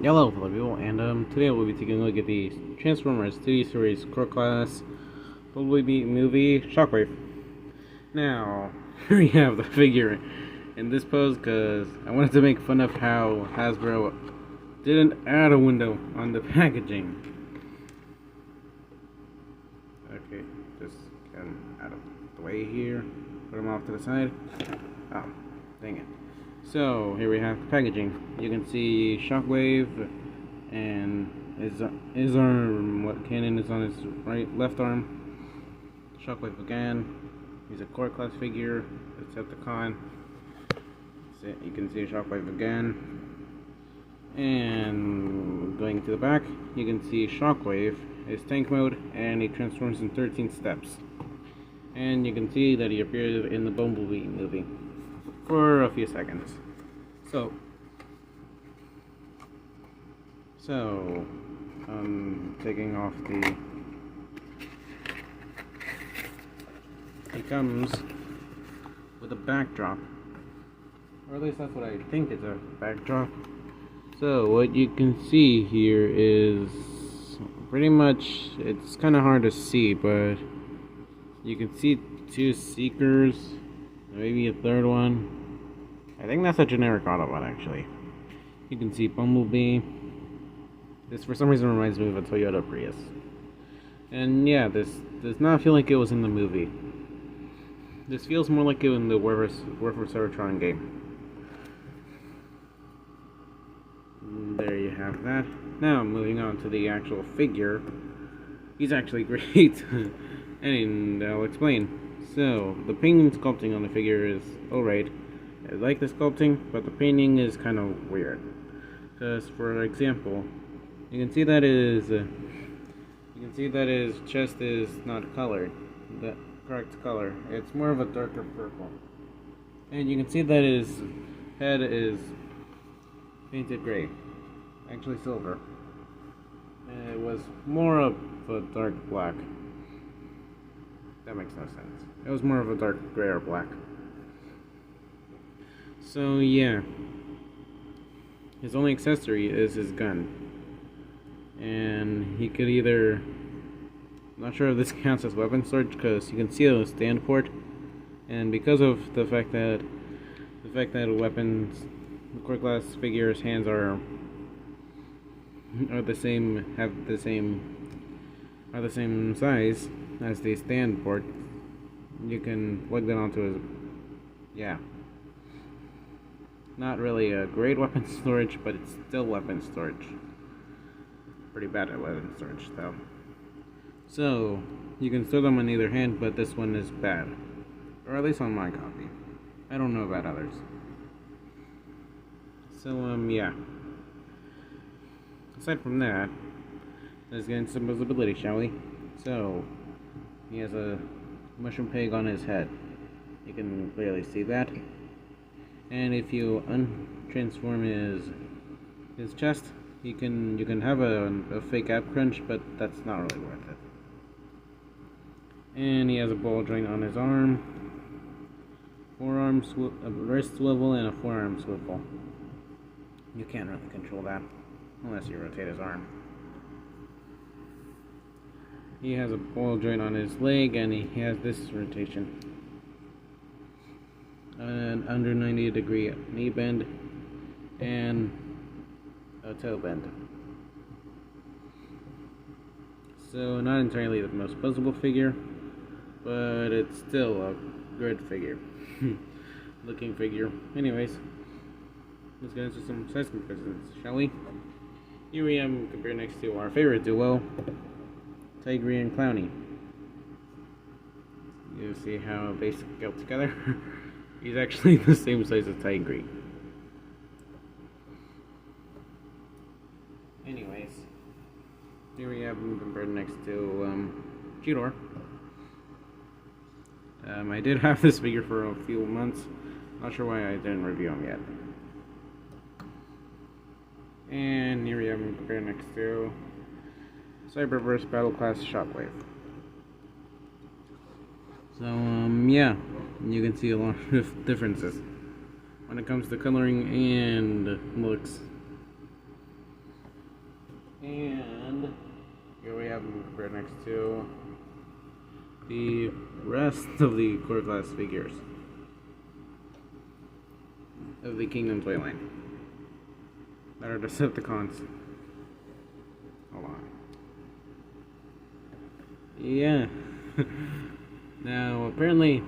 Hello, fellow people, and today we'll be taking a look at the Transformers 3D series core class BB Shockwave. Now, here we have the figure in this pose because I wanted to make fun of how Hasbro didn't add a window on the packaging. Okay, just get him out of the way here, put him off to the side. Oh, dang it. So here we have the packaging. You can see Shockwave and his arm. What cannon is on his left arm? Shockwave again. He's a core class figure. Decepticon. You can see Shockwave again. And going to the back, you can see Shockwave, his tank mode, and he transforms in 13 steps. And you can see that he appeared in the Bumblebee movie for a few seconds. So taking off he comes with a backdrop, or at least that's what I think is a backdrop. So what you can see here is pretty much, it's kind of hard to see, but you can see two Seekers, maybe a third one. I think that's a generic Autobot, actually. You can see Bumblebee. This for some reason reminds me of a Toyota Prius. And yeah, this does not feel like it was in the movie. This feels more like it was in the War for Cybertron game. There you have that. Now, moving on to the actual figure. He's actually great. And I'll explain. So, the painting sculpting on the figure is alright. I like the sculpting, but the painting is kind of weird. Because, for example, you can see that his chest is not colored, the correct color. It's more of a darker purple. And you can see that his head is painted gray, actually silver. And it was more of a dark black. That makes no sense. It was more of a dark gray or black. So yeah, his only accessory is his gun, and he could either, I'm not sure if this counts as weapon storage because you can see a stand port, and because of the fact that weapons, the core class figure's hands are the same size as the stand port, you can plug that onto his, yeah. Not really a great weapon storage, but it's still weapon storage. Pretty bad at weapon storage, though. So, you can store them on either hand, but this one is bad. Or at least on my copy. I don't know about others. So, yeah. Aside from that, let's get into some visibility, shall we? So, he has a mushroom peg on his head. You can clearly see that. And if you untransform his chest, you can have a fake ab crunch, but that's not really worth it. And he has a ball joint on his arm, a wrist swivel, and a forearm swivel. You can't really control that unless you rotate his arm. He has a ball joint on his leg, and he has this rotation. An under 90-degree knee bend and a toe bend. So not entirely the most posable figure, but it's still a good figure. Looking figure. Anyways, let's get into some size comparisons, shall we? Here we have compared next to our favorite duo, Tigre and Clowny. You see how they go together? He's actually the same size as Tigre. Anyways, here we have him compared next to Cheetor. I did have this figure for a few months. Not sure why I didn't review him yet. And here we have him compared next to Cyberverse Battle Class Shockwave. So, yeah, you can see a lot of differences when it comes to coloring and looks. And here we have them compared next to the rest of the core class figures of the Kingdom toyline that are Decepticons. Hold on. Yeah. Now apparently,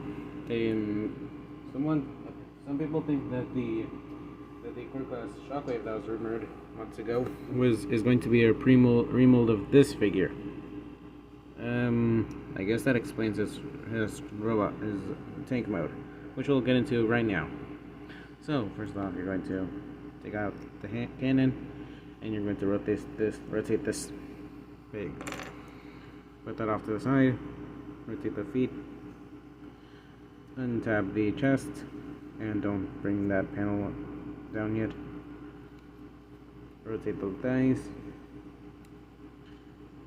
some people think that the core class Shockwave that was rumored months ago is going to be a remold of this figure. I guess that explains his tank mode, which we'll get into right now. So first off, you're going to take out the cannon, and you're going to rotate this pig. Put that off to the side. Rotate the feet. Untab the chest, and don't bring that panel down yet. Rotate the thighs.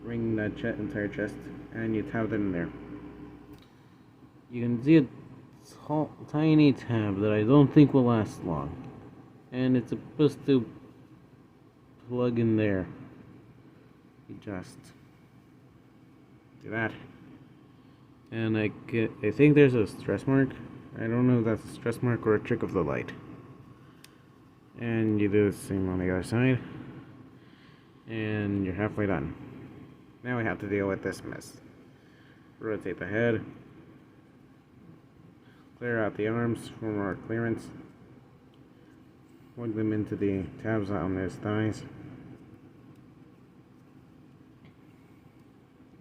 Bring that entire chest, and you tab that in there. You can see a tiny tab that I don't think will last long, and it's supposed to plug in there. You just do that, and I think there's a stress mark. I don't know if that's a stress mark or a trick of the light. And you do the same on the other side, and you're halfway done. Now we have to deal with this mess. Rotate the head. Clear out the arms for more clearance. Plug them into the tabs on his thighs.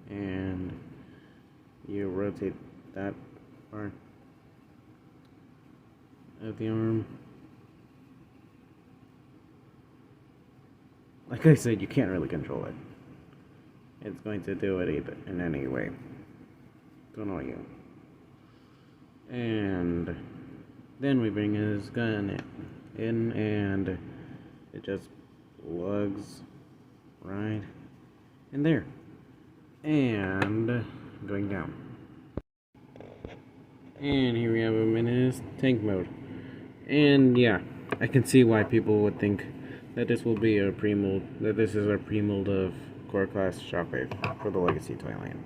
And you rotate that part of the arm. Like I said, you can't really control it. It's going to do it in any way to annoy you. And then we bring his gun in, and it just plugs right in there. And going down. And here we have him in his tank mode. And yeah, I can see why people would think that this will be a pre-mold, that this is a pre-mold of Core Class Shockwave for the Legacy toyline.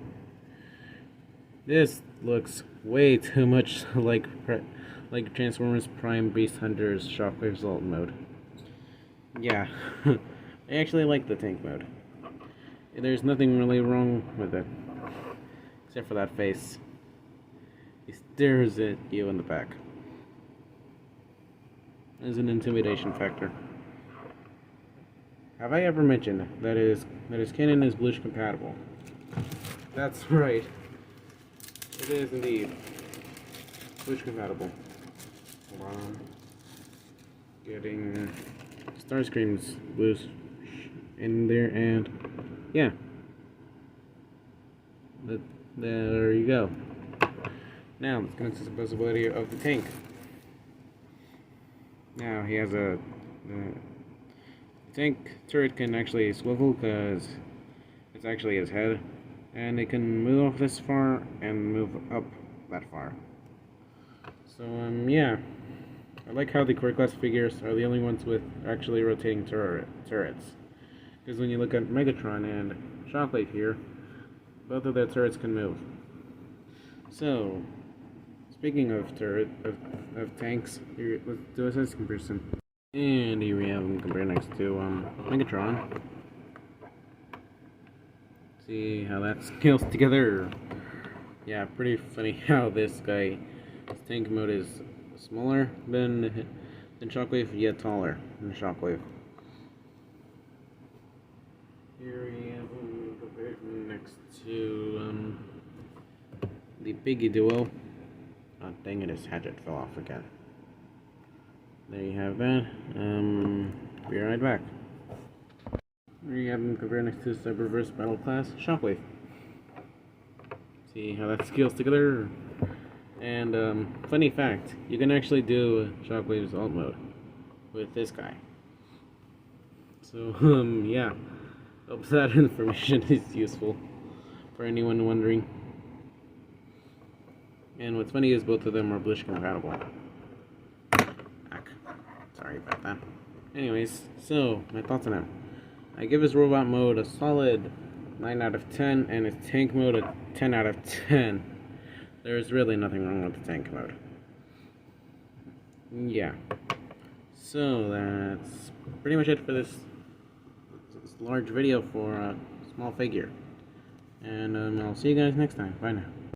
This looks way too much like Transformers Prime Beast Hunter's Shockwave's alt mode. Yeah, I actually like the tank mode. There's nothing really wrong with it, except for that face. He stares at you in the back. There's an intimidation factor. Have I ever mentioned that his cannon is Blush compatible? That's right. It is indeed Blush compatible. Hold on. Getting Starscream's Blush in there, and yeah. There you go. Now let's get into the visibility of the tank. Now he has a tank turret can actually swivel because it's actually his head, and it can move off this far and move up that far. So yeah, I like how the core class figures are the only ones with actually rotating turrets. Because when you look at Megatron and Shockwave here, both of their turrets can move. So speaking of tanks, here, let's do a size comparison. And here we have them compared next to Megatron. See how that scales together. Yeah, pretty funny how this guy's tank mode is smaller than Shockwave, yet taller than Shockwave. Here we have them compared next to the Piggy duo. Oh dang it, his hatchet fell off again. There you have that. Be right back. Here you have them compared next to Cyberverse Battle Class Shockwave. See how that scales together. And funny fact, you can actually do Shockwave's alt mode with this guy. So yeah, hope that information is useful for anyone wondering. And what's funny is both of them are Blush compatible. Sorry about that. Anyways, so my thoughts on him. I give his robot mode a solid 9 out of 10, and his tank mode a 10 out of 10. There's really nothing wrong with the tank mode. Yeah. So that's pretty much it for this large video for a small figure. And I'll see you guys next time. Bye now.